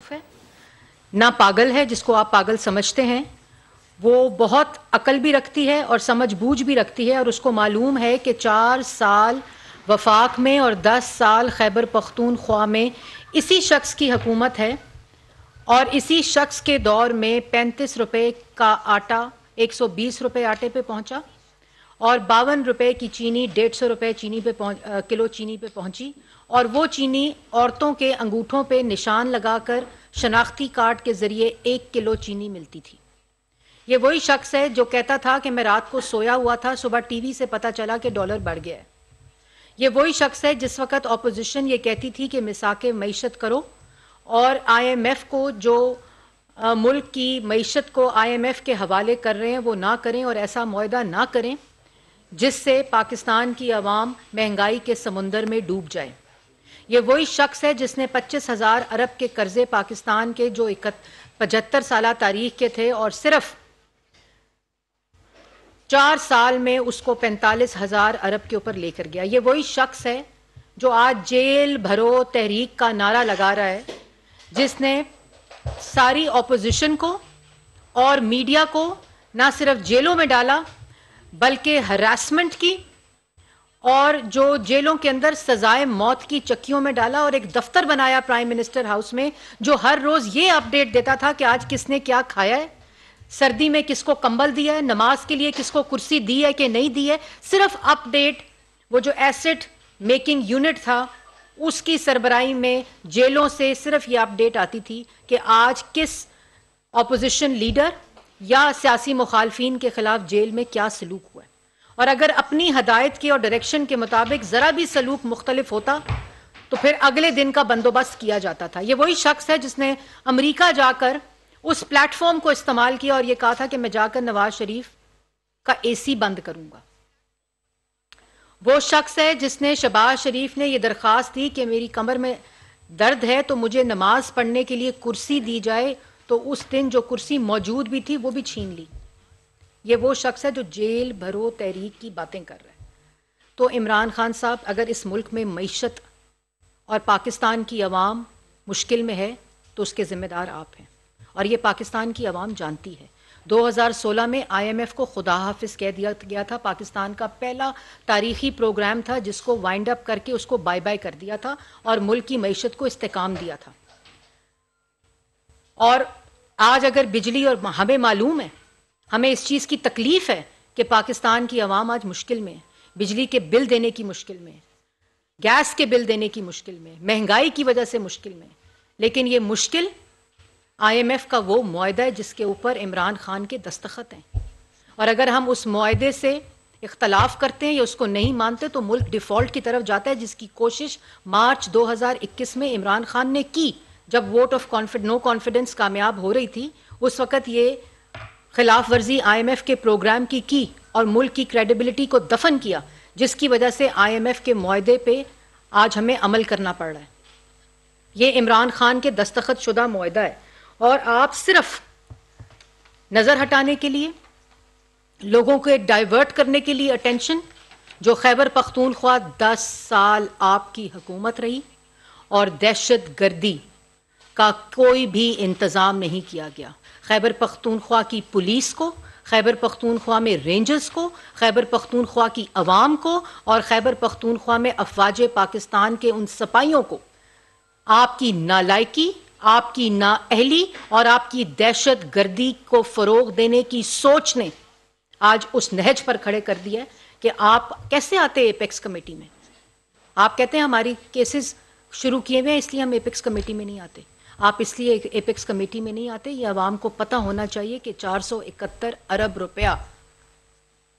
بیوقوف ہے، نہ پاگل ہے جس کو آپ پاگل سمجھتے ہیں. وہ بہت عقل بھی رکھتی ہے اور سمجھ بوجھ بھی رکھتی ہے، اور اس کو معلوم ہے کہ 4 سال وفاق میں اور 10 سال خیبر پختونخوا میں اسی شخص کی حکومت ہے، اور اسی شخص کے دور میں 35 روپے کا آٹا 120 روپے آٹے پہ پہنچا، اور 52 روپے کی چینی 150 روپے چینی پہ کلو چینی پہ پہنچی، اور وہ چینی عورتوں کے انگوٹھوں پہ نشان لگا کر شناختی کارڈ کے ذریعے 1 کلو چینی ملتی تھی. یہ وہی شخص ہے جو کہتا تھا کہ میں رات کو سویا ہوا تھا، صبح ٹی وی سے پتا چلا کہ ڈالر بڑھ گیا ہے. یہ وہی شخص ہے جس وقت اپوزیشن یہ کہتی تھی کہ مساک معیشت کرو، اور آئی ایم ایف کو جو ملک کی معیشت کو آئی ایم ایف کے حوالے کر رہے ہیں وہ نہ کریں، اور ایسا معاہدہ نہ کریں جس سے پاکستان کی عوام مہنگائی کے سمندر میں ڈوب جائے. یہ وہی شخص ہے جس نے 25,000 ارب کے قرضے پاکستان کے جو 75 سالہ تاریخ کے تھے، اور صرف 4 سال میں اس کو 45,000 ارب کے اوپر لے کر گیا. یہ وہی شخص ہے جو آج جیل بھرو تحریک کا نعرہ لگا رہا ہے، جس نے ساری اپوزیشن کو اور میڈیا کو نہ صرف جیلوں میں ڈالا بلکہ ہراسمنٹ کی، اور جو جیلوں کے اندر سزائے موت کی چکیوں میں ڈالا، اور ایک دفتر بنایا پرائم منسٹر ہاؤس میں جو ہر روز یہ اپڈیٹ دیتا تھا کہ آج کس نے کیا کھایا ہے، سردی میں کس کو کمبل دیا ہے، نماز کے لیے کس کو کرسی دی ہے کہ نہیں دی ہے. صرف اپڈیٹ. وہ جو ایسٹ میکنگ یونٹ تھا اس کی سربراہی میں جیلوں سے صرف یہ اپڈیٹ آتی تھی کہ آج کس اپوزیشن لیڈر یا سیاسی مخالفین کے خلاف جیل میں کیا سلوک ہوا ہے. اور اگر اپنی ہدایت کے اور ڈائریکشن کے مطابق ذرا بھی سلوک مختلف ہوتا تو پھر اگلے دن کا بندوبست کیا جاتا تھا. یہ وہی شخص ہے جس نے امریکہ جا کر اس پلیٹ فارم کو استعمال کیا اور یہ کہا تھا کہ میں جا کر نواز شریف کا اے سی بند کروں گا. وہ شخص ہے جس نے شہباز شریف نے یہ درخواست دی کہ میری کمر میں درد ہے تو مجھے نماز پڑھنے کے لیے کرسی دی جائے، تو اس دن جو کرسی موجود بھی تھی وہ بھی چھین لی. یہ وہ شخص ہے جو جیل بھرو تحریک کی باتیں کر رہا ہے. تو عمران خان صاحب، اگر اس ملک میں معیشت اور پاکستان کی عوام مشکل میں ہے تو اس کے ذمہ دار آپ ہیں، اور یہ پاکستان کی عوام جانتی ہے. 2016 میں آئی ایم ایف کو خدا حافظ کہہ دیا گیا تھا. پاکستان کا پہلا تاریخی پروگرام تھا جس کو وائنڈ اپ کر کے اس کو بائی بائی کر دیا تھا اور ملک کی معیشت کو استحکام دیا تھا. اور آج اگر بجلی، اور ہمیں معلوم ہے، ہمیں اس چیز کی تکلیف ہے کہ پاکستان کی عوام آج مشکل میں ہے، بجلی کے بل دینے کی مشکل میں ہے، گیس کے بل دینے کی مشکل میں، مہنگائی کی وجہ سے مشکل میں. لیکن یہ مشکل آئی ایم ایف کا وہ معاہدہ ہے جس کے اوپر عمران خان کے دستخط ہیں، اور اگر ہم اس معاہدے سے اختلاف کرتے ہیں یا اس کو نہیں مانتے تو ملک ڈیفالٹ کی طرف جاتا ہے، جس کی کوشش مارچ 2021 میں عمران خان نے کی جب ووٹ آف نو کانفیڈنس کامیاب ہو رہی تھی. اس وقت یہ خلاف ورزی آئی ایم ایف کے پروگرام کی اور ملک کی کریڈیبلٹی کو دفن کیا، جس کی وجہ سے آئی ایم ایف کے معاہدے پہ آج ہمیں عمل کرنا پڑ رہا ہے. یہ عمران خان کے دستخط شدہ معاہدہ ہے، اور آپ صرف نظر ہٹانے کے لیے، لوگوں کو ڈائیورٹ کرنے کے لیے اٹینشن، جو خیبر پختونخوا 10 سال آپ کی حکومت رہی اور دہشت گردی کا کوئی بھی انتظام نہیں کیا گیا. خیبر پختونخوا کی پولیس کو، خیبر پختونخوا میں رینجرز کو، خیبر پختونخوا کی عوام کو، اور خیبر پختونخوا میں افواج پاکستان کے ان سپاہیوں کو آپ کی نالائکی، آپ کی نااہلی اور آپ کی دہشت گردی کو فروغ دینے کی سوچ نے آج اس نہج پر کھڑے کر دیا ہے کہ آپ کیسے آتے ایپیکس کمیٹی میں. آپ کہتے ہیں ہماری کیسز شروع کیے ہوئے ہیں اس لیے ہم ایپیکس کمیٹی میں نہیں آتے. آپ اس لیے ایپیکس کمیٹی میں نہیں آتے، یہ عوام کو پتہ ہونا چاہیے کہ 471 ارب روپیہ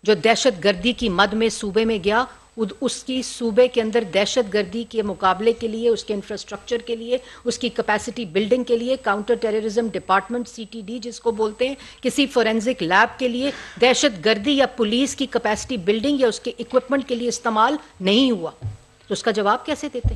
جو دہشت گردی کی مد میں صوبے میں گیا، اس کی صوبے کے اندر دہشت گردی کے مقابلے کے لیے، اس کے انفراسٹرکچر کے لیے، اس کی کیپیسٹی بلڈنگ کے لیے، کاؤنٹر ٹیررزم ڈپارٹمنٹ CTD جس کو بولتے ہیں، کسی فورینزک لیب کے لیے، دہشت گردی یا پولیس کی کیپیسٹی بلڈنگ یا اس کے اکوپمنٹ کے لیے استعمال نہیں ہوا. تو اس کا جواب کیسے دیتے؟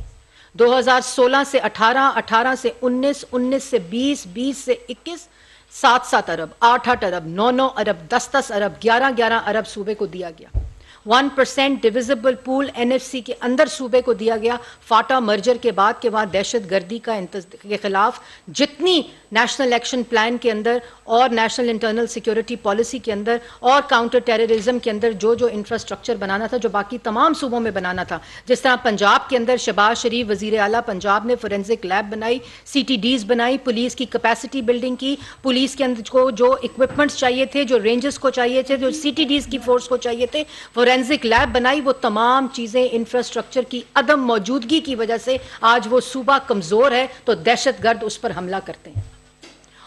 2016 سے 18، 18 سے 19، 19 سے 20، 20 سے 21، 7 ارب، 8 ارب، 9 ارب، 10 ارب، 11 ارب صوبے کو دیا گیا. 1% ڈویزبل پول NFC کے اندر صوبے کو دیا گیا فاٹا مرجر کے بعد کہ وہاں دہشت گردی کے خلاف جتنی نیشنل ایکشن پلان کے اندر اور نیشنل انٹرنل سیکیورٹی پالیسی کے اندر اور کاؤنٹر ٹیررزم کے اندر جو انفراسٹرکچر بنانا تھا جو باقی تمام صوبوں میں بنانا تھا، جس طرح پنجاب کے اندر شہباز شریف وزیر اعلیٰ پنجاب نے فورینزک لیب بنائی، CTDs بنائی، پولیس کی کیپیسٹی بلڈنگ کی، پولیس کے اندر کو جو اکوپمنٹس چاہیے تھے، جو رینجز کو چاہیے تھے، جو CTDs کی فورس کو چاہیے تھے، فورینزک لیب بنائی، وہ تمام چیزیں انفراسٹرکچر کی عدم موجودگی کی وجہ سے آج وہ صوبہ کمزور ہے تو دہشت گرد اس پر حملہ کرتے ہیں.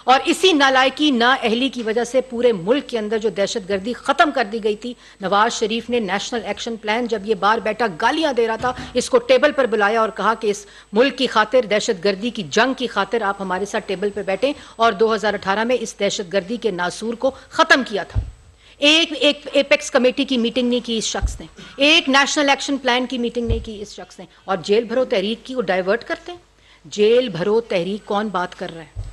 اور اسی نالائکی نااہلی کی وجہ سے پورے ملک کے اندر جو دہشت گردی ختم کر دی گئی تھی، نواز شریف نے نیشنل ایکشن پلان جب یہ بار بیٹھا گالیاں دے رہا تھا، اس کو ٹیبل پر بلایا اور کہا کہ اس ملک کی خاطر، دہشت گردی کی جنگ کی خاطر آپ ہمارے ساتھ ٹیبل پہ بیٹھیں، اور 2018 میں اس دہشت گردی کے ناسور کو ختم کیا تھا. ایک ایپیکس کمیٹی کی میٹنگ نہیں کی اس شخص نے، ایک نیشنل ایکشن پلان کی میٹنگ نہیں کی اس شخص نے، اور جیل بھرو تحریک کی وہ ڈائیورٹ کرتے ہیں. جیل بھرو تحریک کون بات کر رہا ہے؟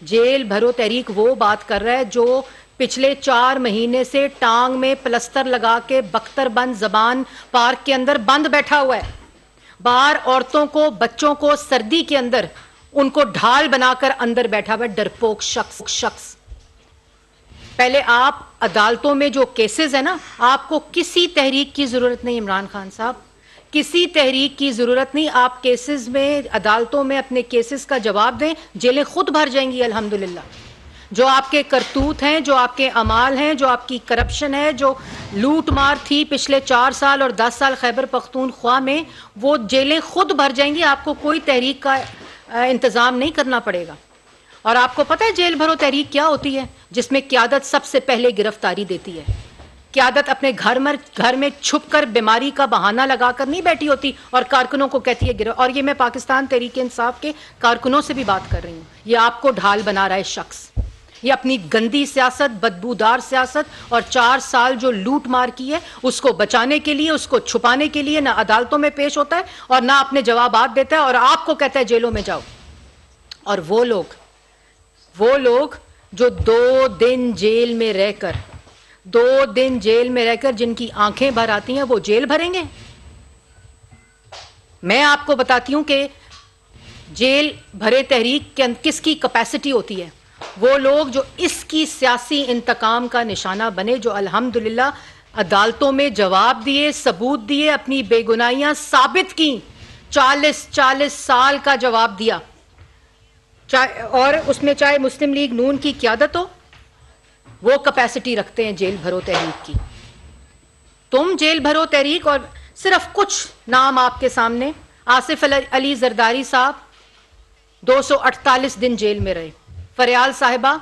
جیل بھرو تحریک وہ بات کر رہا ہے جو پچھلے 4 مہینے سے ٹانگ میں پلستر لگا کے بختر بند زبان پارک کے اندر بند بیٹھا ہوا ہے. باہر عورتوں کو، بچوں کو سردی کے اندر ان کو ڈھال بنا کر اندر بیٹھا ہوا ہے ڈرپوک شخص. پہلے آپ عدالتوں میں جو کیسز ہیں نا، آپ کو کسی تحریک کی ضرورت نہیں عمران خان صاحب، کسی تحریک کی ضرورت نہیں. آپ کیسز میں، عدالتوں میں اپنے کیسز کا جواب دیں، جیلیں خود بھر جائیں گی الحمدللہ. جو آپ کے کرتوت ہیں، جو آپ کے اعمال ہیں، جو آپ کی کرپشن ہے، جو لوٹ مار تھی پچھلے 4 سال اور 10 سال خیبر پختونخوا میں، وہ جیلیں خود بھر جائیں گی. آپ کو کوئی تحریک کا انتظام نہیں کرنا پڑے گا. اور آپ کو پتہ ہے جیل بھرو تحریک کیا ہوتی ہے؟ جس میں قیادت سب سے پہلے گرفتاری دیتی ہے. قیادت اپنے گھر میں چھپ کر بیماری کا بہانہ لگا کر نہیں بیٹھی ہوتی اور کارکنوں کو کہتی ہے اور یہ میں پاکستان تحریک انصاف کے کارکنوں سے بھی بات کر رہی ہوں. یہ آپ کو ڈھال بنا رہا ہے شخص. یہ اپنی گندی سیاست، بدبودار سیاست اور 4 سال جو لوٹ مار کی ہے، اس کو بچانے کے لیے، اس کو چھپانے کے لیے نہ عدالتوں میں پیش ہوتا ہے اور نہ اپنے جوابات دیتا ہے، اور آپ کو کہتا ہے جیلوں میں جاؤ. اور وہ لوگ جو 2 دن جیل میں رہ کر جن کی آنکھیں بھر آتی ہیں، وہ جیل بھریں گے؟ میں آپ کو بتاتی ہوں کہ جیل بھرے تحریک کس کی کیپیسٹی ہوتی ہے. وہ لوگ جو اس کی سیاسی انتقام کا نشانہ بنے، جو الحمدللہ عدالتوں میں جواب دیے، ثبوت دیے، اپنی بے گناہیاں ثابت کی، 40 سال کا جواب دیا، اور اس میں چاہے مسلم لیگ نون کی قیادت ہو، وہ کیپیسٹی رکھتے ہیں جیل بھرو تحریک کی. تم جیل بھرو تحریک، اور صرف کچھ نام آپ کے سامنے. آصف علی زرداری صاحب 248 دن جیل میں رہے. فریال صاحبہ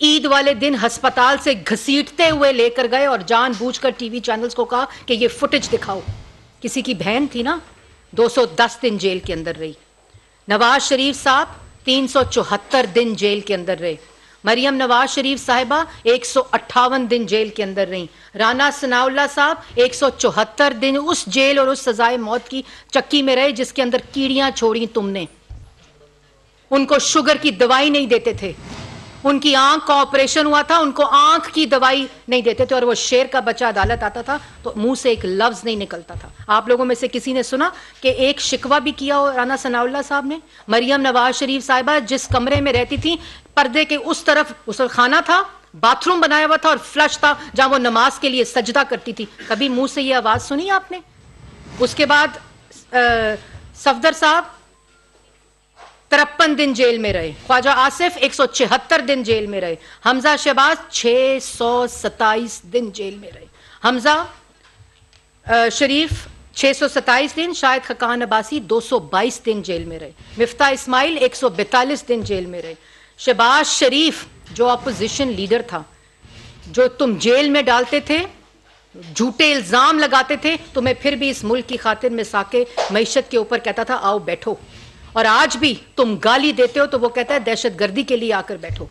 عید والے دن ہسپتال سے گھسیٹتے ہوئے لے کر گئے اور جان بوجھ کر ٹی وی چینلز کو کہا کہ یہ فوٹیج دکھاؤ. کسی کی بہن تھی نا، 210 دن جیل کے اندر رہی. نواز شریف صاحب 374 دن جیل کے اندر رہے. مریم نواز شریف صاحبہ 158 دن جیل کے اندر رہیں. رانا ثناء اللہ صاحب 174 دن اس جیل اور اس سزائے موت کی چکی میں رہے جس کے اندر کیڑیاں چھوڑی تم نے. ان کو شوگر کی دوائی نہیں دیتے تھے، ان کی آنکھ کا آپریشن ہوا تھا، ان کو آنکھ کی دوائی نہیں دیتے تھے، اور وہ شیر کا بچہ عدالت آتا تھا تو منہ سے ایک لفظ نہیں نکلتا تھا. آپ لوگوں میں سے کسی نے سنا کہ ایک شکوہ بھی کیا ہو رانا ثناء اللہ صاحب نے؟ مریم نواز شریف صاحبہ جس کمرے میں رہتی تھی، پردے کے اس طرف اس خانہ تھا، باتھ روم بنایا ہوا تھا اور فلش تھا جہاں وہ نماز کے لیے سجدہ کرتی تھی. کبھی منہ سے یہ آواز سنی آپ نے؟ اس کے بعد صفدر صاحب 53 دن جیل میں رہے. خواجہ آصف 176 دن جیل میں رہے. حمزہ شہباز 627 دن جیل میں رہے. حمزہ شریف 627 دن. شاہد خاقان عباسی 222 دن جیل میں رہے. مفتاح اسماعیل 142 دن جیل میں رہے. شہباز شریف جو اپوزیشن لیڈر تھا، جو تم جیل میں ڈالتے تھے، جھوٹے الزام لگاتے تھے، تمہیں پھر بھی اس ملک کی خاطر میں ساکے معیشت کے اوپر کہتا تھا آؤ بیٹھو، اور آج بھی تم گالی دیتے ہو تو وہ کہتا ہے دہشت گردی کے لیے آ کر بیٹھو.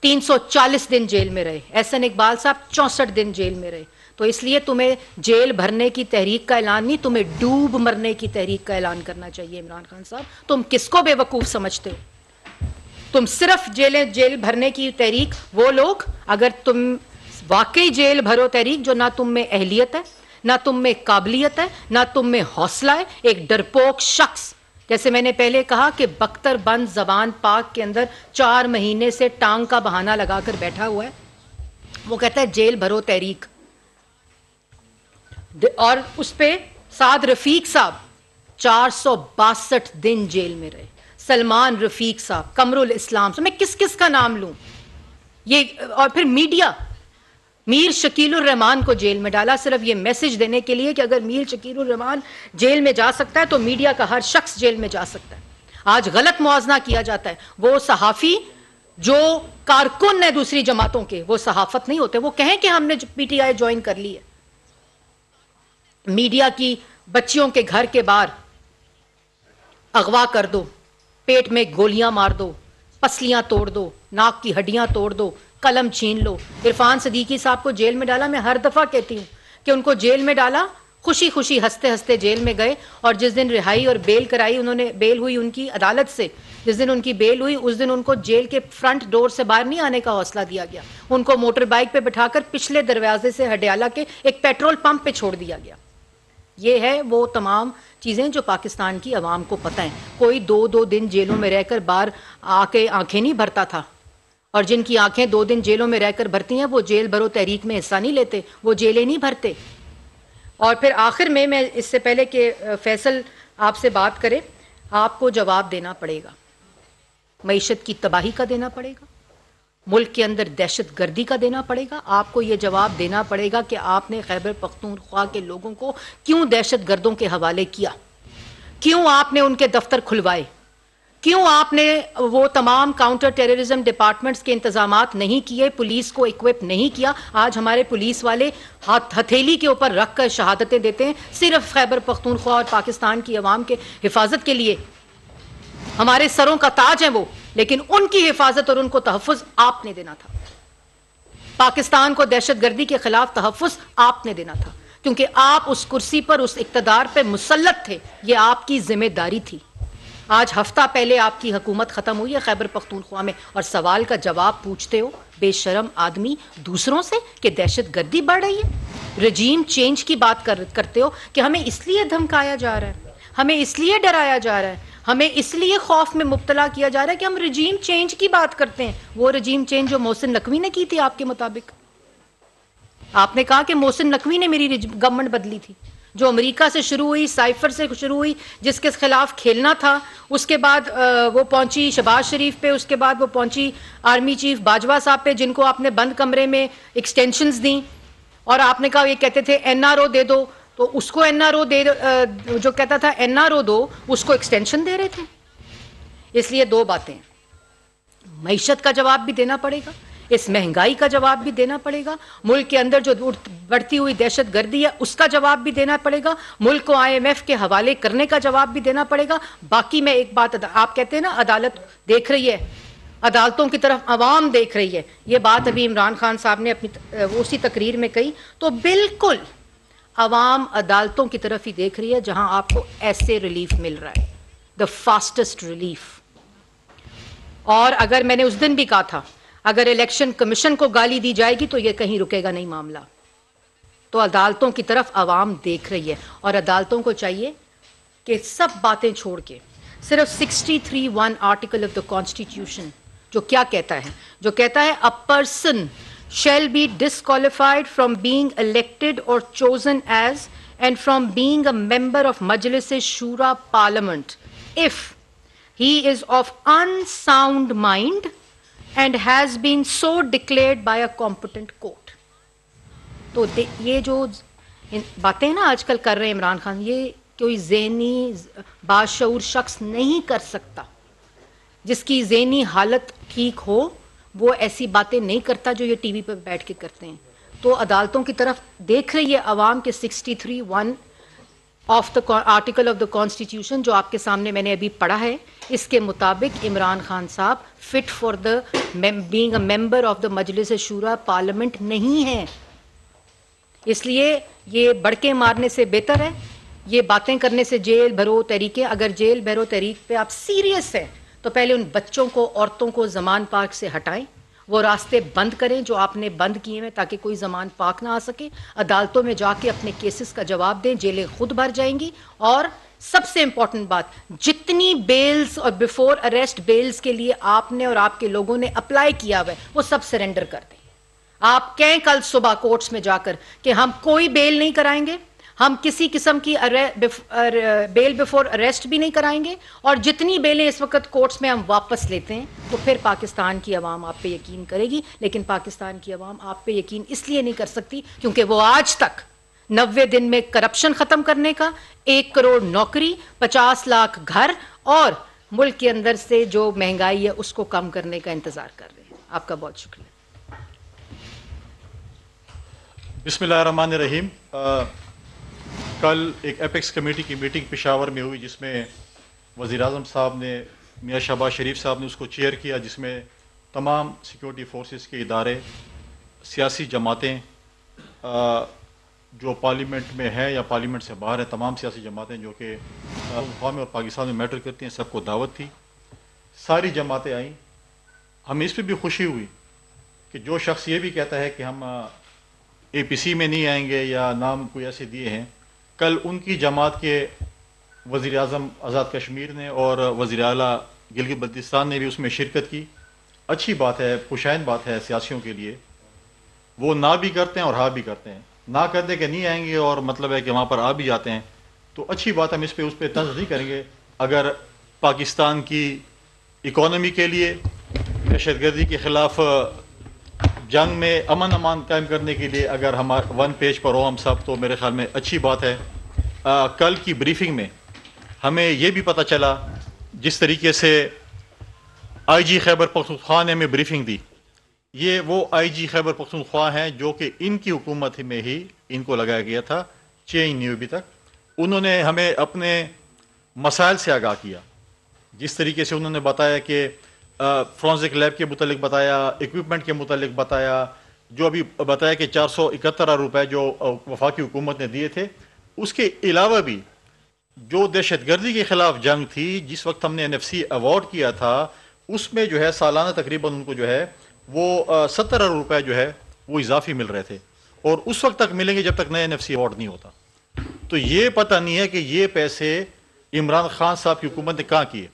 340 دن جیل میں رہے. احسن اقبال صاحب 64 دن جیل میں رہے. تو اس لیے تمہیں جیل بھرنے کی تحریک کا اعلان نہیں، تمہیں ڈوب مرنے کی تحریک کا اعلان کرنا چاہیے. عمران خان صاحب تم کس کو بے وقوف سمجھتے ہو؟ تم صرف جیل بھرنے کی تحریک، وہ لوگ اگر تم واقعی جیل بھرو تحریک جو نہ تم میں اہلیت ہے، نہ تم میں قابلیت ہے، نہ تم میں حوصلہ ہے، ایک ڈرپوک شخص، جیسے میں نے پہلے کہا کہ بختر بند زبان پاک کے اندر 4 مہینے سے ٹانگ کا بہانہ لگا کر بیٹھا ہوا ہے، وہ کہتا ہے جیل بھرو تحریک، اور اس پہ سعد رفیق صاحب 462 دن جیل میں رہے، سلمان رفیق صاحب، قمر الاسلام، میں کس کس کا نام لوں یہ، اور پھر میڈیا، میر شکیل الرحمان کو جیل میں ڈالا صرف یہ میسج دینے کے لیے کہ اگر میر شکیل الرحمان جیل میں جا سکتا ہے تو میڈیا کا ہر شخص جیل میں جا سکتا ہے۔ آج غلط موازنہ کیا جاتا ہے، وہ صحافی جو کارکن ہے دوسری جماعتوں کے وہ صحافت نہیں ہوتے، وہ کہیں کہ ہم نے پی ٹی آئی جوائن کر لی ہے۔ میڈیا کی بچیوں کے گھر کے باہر اغوا کر دو، پیٹ میں گولیاں مار دو، پسلیاں توڑ دو، ناک کی ہڈیاں توڑ دو، قلم چھین لو۔ عرفان صدیقی صاحب کو جیل میں ڈالا، میں ہر دفعہ کہتی ہوں کہ ان کو جیل میں ڈالا، خوشی خوشی ہنستے ہنستے جیل میں گئے، اور جس دن رہائی اور بیل کرائی، انہوں نے بیل ہوئی ان کی عدالت سے، جس دن ان کی بیل ہوئی اس دن ان کو جیل کے فرنٹ ڈور سے باہر نہیں آنے کا حوصلہ دیا گیا، ان کو موٹر بائک پہ بٹھا کر پچھلے دروازے سے ہڈیالہ کے ایک پیٹرول پمپ پہ چھوڑ دیا گیا۔ یہ ہے وہ تمام چیزیں جو پاکستان کی عوام کو پتہ ہیں۔ کوئی 2 دن جیلوں میں رہ کر باہر آ کے آنکھیں نہیں بھرتا تھا، اور جن کی آنکھیں 2 دن جیلوں میں رہ کر بھرتی ہیں وہ جیل بھرو تحریک میں حصہ نہیں لیتے، وہ جیلیں نہیں بھرتے۔ اور پھر آخر میں اس سے پہلے کہ فیصل آپ سے بات کرے، آپ کو جواب دینا پڑے گا، معیشت کی تباہی کا دینا پڑے گا، ملک کے اندر دہشت گردی کا دینا پڑے گا، آپ کو یہ جواب دینا پڑے گا کہ آپ نے خیبر پختونخوا کے لوگوں کو کیوں دہشت گردوں کے حوالے کیا، کیوں آپ نے ان کے دفتر کھلوائے، کیوں آپ نے وہ تمام کاؤنٹر ٹیررزم ڈپارٹمنٹس کے انتظامات نہیں کیے، پولیس کو اکوپ نہیں کیا۔ آج ہمارے پولیس والے ہتھیلی کے اوپر رکھ کر شہادتیں دیتے ہیں صرف خیبر پختونخوا اور پاکستان کی عوام کے حفاظت کے لیے، ہمارے سروں کا تاج ہیں وہ، لیکن ان کی حفاظت اور ان کو تحفظ آپ نے دینا تھا، پاکستان کو دہشت گردی کے خلاف تحفظ آپ نے دینا تھا، کیونکہ آپ اس کرسی پر، اس اقتدار پہ مسلط تھے، یہ آپ کی ذمہ داری تھی۔ آج ہفتہ پہلے آپ کی حکومت ختم ہوئی ہے خیبر پختونخوا میں، اور سوال کا جواب پوچھتے ہو بے شرم آدمی دوسروں سے کہ دہشت گردی بڑھ رہی ہے، رجیم چینج کی بات کرتے ہو کہ ہمیں اس لیے دھمکایا جا رہا ہے، ہمیں اس لیے ڈرایا جا رہا ہے، ہمیں اس لیے خوف میں مبتلا کیا جا رہا ہے کہ ہم رجیم چینج کی بات کرتے ہیں۔ وہ رجیم چینج جو محسن نقوی نے کی تھی آپ کے مطابق، آپ نے کہا کہ محسن نقوی نے میری گورنمنٹ بدلی تھی، جو امریکہ سے شروع ہوئی، سائفر سے شروع ہوئی، جس کے خلاف کھیلنا تھا، اس کے بعد وہ پہنچی شہباز شریف پہ، اس کے بعد وہ پہنچی آرمی چیف باجوہ صاحب پہ، جن کو آپ نے بند کمرے میں ایکسٹینشنز دیں، اور آپ نے کہا یہ کہتے تھے این آر او دے دو، تو اس کو این آر او دے جو کہتا تھا این آر او دو، اس کو ایکسٹینشن دے رہے تھے۔ اس لیے 2 باتیں، معیشت کا جواب بھی دینا پڑے گا، اس مہنگائی کا جواب بھی دینا پڑے گا، ملک کے اندر جو بڑھتی ہوئی دہشت گردی ہے اس کا جواب بھی دینا پڑے گا، ملک کو آئی ایم ایف کے حوالے کرنے کا جواب بھی دینا پڑے گا۔ باقی میں ایک بات، آپ کہتے ہیں نا عدالت دیکھ رہی ہے، عدالتوں کی طرف عوام دیکھ رہی ہے، یہ بات ابھی عمران خان صاحب نے اپنی اسی تقریر میں کہی، تو بالکل عوام عدالتوں کی طرف ہی دیکھ رہی ہے جہاں آپ کو ایسے ریلیف مل رہا ہے، دا فاسٹسٹ ریلیف۔ اور اگر میں نے اس دن بھی کہا تھا اگر الیکشن کمیشن کو گالی دی جائے گی تو یہ کہیں رکے گا نہیں معاملہ، تو عدالتوں کی طرف عوام دیکھ رہی ہے، اور عدالتوں کو چاہیے کہ سب باتیں چھوڑ کے صرف 63(1) آرٹیکل آف دا کانسٹیٹیوشن جو کیا کہتا ہے، جو کہتا ہے a person shall be disqualified from being elected or chosen as and from being a member of Majlis Shura Parliament if he is of unsound mind and has been so declared by a competent court۔ تو یہ جو باتیں نا آج کل کر رہے ہیں عمران خان، یہ کوئی ذہنی باشعور شخص نہیں کر سکتا، جس کی ذہنی حالت ٹھیک ہو وہ ایسی باتیں نہیں کرتا جو یہ ٹی وی پہ بیٹھ کے کرتے ہیں۔ تو عدالتوں کی طرف دیکھ رہی ہے عوام کے 63(1) of the article of the constitution جو آپ کے سامنے میں نے ابھی پڑھا ہے، اس کے مطابق عمران خان صاحب fit for the being a member of the Majlis Shura parliament نہیں ہے۔ اس لیے یہ بڑکے مارنے سے بہتر ہے، یہ باتیں کرنے سے جیل بھرو تحریکیں، اگر جیل بھرو تحریک پہ آپ سیریس ہیں تو پہلے ان بچوں کو، عورتوں کو زمان پارک سے ہٹائیں، وہ راستے بند کریں جو آپ نے بند کیے ہیں تاکہ کوئی زمان پاک نہ آ سکے. عدالتوں میں جا کے اپنے کیسز کا جواب دیں, جیلیں خود بھر جائیں گی. اور سب سے امپورٹنٹ بات, جتنی بیلز اور بیفور اریسٹ بیلز کے لیے آپ نے اور آپ کے لوگوں نے اپلائی کیا ہوا ہے وہ سب سرنڈر کر دیں. آپ کہیں کل صبح کورٹس میں جا کر کہ ہم کوئی بیل نہیں کرائیں گے, ہم کسی قسم کی بیل بیفور اریسٹ بھی نہیں کرائیں گے, اور جتنی بیلیں اس وقت کورٹس میں ہم واپس لیتے ہیں, تو پھر پاکستان کی عوام آپ پہ یقین کرے گی. لیکن پاکستان کی عوام آپ پہ یقین اس لیے نہیں کر سکتی کیونکہ وہ آج تک 90 دن میں کرپشن ختم کرنے کا, 1 کروڑ نوکری, 50 لاکھ گھر اور ملک کے اندر سے جو مہنگائی ہے اس کو کم کرنے کا انتظار کر رہے ہیں. آپ کا بہت شکریہ. بسم اللہ الرحمن الرحیم. کل ایک ایپیکس کمیٹی کی میٹنگ پشاور میں ہوئی جس میں وزیر اعظم صاحب نے, میاں شہباز شریف صاحب نے اس کو چیئر کیا, جس میں تمام سیکورٹی فورسز کے ادارے, سیاسی جماعتیں جو پارلیمنٹ میں ہیں یا پارلیمنٹ سے باہر ہیں, تمام سیاسی جماعتیں جو کہ قوم اور پاکستان میں میٹر کرتی ہیں, سب کو دعوت تھی. ساری جماعتیں آئیں. ہمیں اس پہ بھی خوشی ہوئی کہ جو شخص یہ بھی کہتا ہے کہ ہم اے پی سی میں نہیں آئیں گے یا نام کوئی ایسے دیے ہیں, کل ان کی جماعت کے وزیر اعظم آزاد کشمیر نے اور وزیر اعلیٰ گلگت بلتستان نے بھی اس میں شرکت کی. اچھی بات ہے, خوشائند بات ہے سیاسیوں کے لیے. وہ نہ بھی کرتے ہیں اور ہاں بھی کرتے ہیں. نہ کرتے کہ نہیں آئیں گے اور مطلب ہے کہ وہاں پر آ بھی جاتے ہیں, تو اچھی بات ہے, ہم اس پہ طنز نہیں کریں گے. اگر پاکستان کی اکانومی کے لیے, دہشت گردی کے خلاف جنگ میں امن امان قائم کرنے کے لیے اگر ہم ون پیج پر ہو ہم سب, تو میرے خیال میں اچھی بات ہے. کل کی بریفنگ میں ہمیں یہ بھی پتہ چلا, جس طریقے سے آئی جی خیبر پختونخوا نے ہمیں بریفنگ دی, یہ وہ آئی جی خیبر پختونخوا ہیں جو کہ ان کی حکومت میں ہی ان کو لگایا گیا تھا, چینج نہیں ہوئی ابھی تک. انہوں نے ہمیں اپنے مسائل سے آگاہ کیا, جس طریقے سے انہوں نے بتایا کہ فرانزک لیب کے متعلق بتایا, اکوپمنٹ کے متعلق بتایا, جو ابھی بتایا کہ 471 روپے جو وفاقی حکومت نے دیے تھے. اس کے علاوہ بھی جو دہشت گردی کے خلاف جنگ تھی, جس وقت ہم نے NFC ایوارڈ کیا تھا, اس میں جو ہے سالانہ تقریباً ان کو جو ہے وہ 70 روپے جو ہے وہ اضافی مل رہے تھے, اور اس وقت تک ملیں گے جب تک نیا NFC ایوارڈ نہیں ہوتا. تو یہ پتہ نہیں ہے کہ یہ پیسے عمران خان صاحب کی حکومت نے کہاں کیے.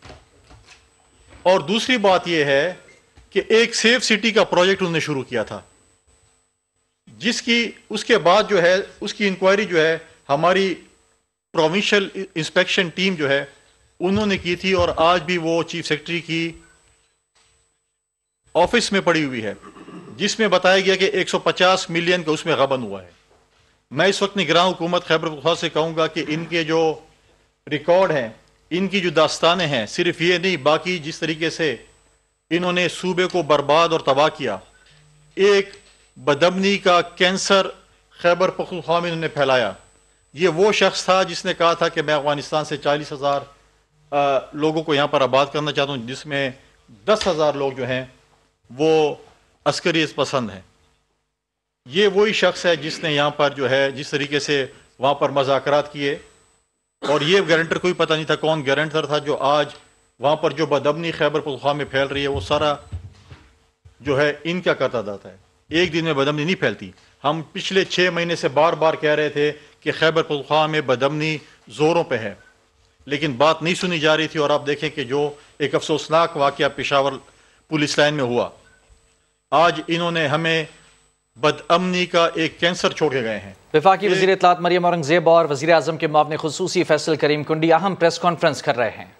اور دوسری بات یہ ہے کہ ایک سیف سٹی کا پروجیکٹ انہوں نے شروع کیا تھا, جس کی اس کے بعد جو ہے اس کی انکوائری جو ہے ہماری پروونشل انسپیکشن ٹیم جو ہے انہوں نے کی تھی, اور آج بھی وہ چیف سیکرٹری کی آفس میں پڑی ہوئی ہے, جس میں بتایا گیا کہ 150 ملین کا اس میں غبن ہوا ہے. میں اس وقت نگراں حکومت خیبر پختونخوا سے کہوں گا کہ ان کے جو ریکارڈ ہیں, ان کی جو داستانیں ہیں, صرف یہ نہیں, باقی جس طریقے سے انہوں نے صوبے کو برباد اور تباہ کیا, ایک بدامنی کا کینسر خیبر پختونخوا میں انہوں نے پھیلایا. یہ وہ شخص تھا جس نے کہا تھا کہ میں افغانستان سے 40,000 لوگوں کو یہاں پر آباد کرنا چاہتا ہوں, جس میں 10,000 لوگ جو ہیں وہ عسکریت پسند ہیں. یہ وہی شخص ہے جس نے یہاں پر جو ہے جس طریقے سے وہاں پر مذاکرات کیے, اور یہ گارنٹر کوئی پتہ نہیں تھا کون گارنٹر تھا, جو آج وہاں پر جو بدامنی خیبر پختونخوا میں پھیل رہی ہے وہ سارا جو ہے ان کا کرتا جاتا ہے. ایک دن میں بدامنی نہیں پھیلتی. ہم پچھلے 6 مہینے سے بار بار کہہ رہے تھے کہ خیبر پختونخوا میں بدامنی زوروں پہ ہے, لیکن بات نہیں سنی جا رہی تھی. اور آپ دیکھیں کہ جو ایک افسوسناک واقعہ پشاور پولیس لائن میں ہوا, آج انہوں نے ہمیں بدامنی کا ایک کینسر چھوڑ کے گئے ہیں. وفاقی وزیر اطلاعات مریم اورنگزیب اور وزیر اعظم کے معاون خصوصی فیصل کریم کنڈی اہم پریس کانفرنس کر رہے ہیں.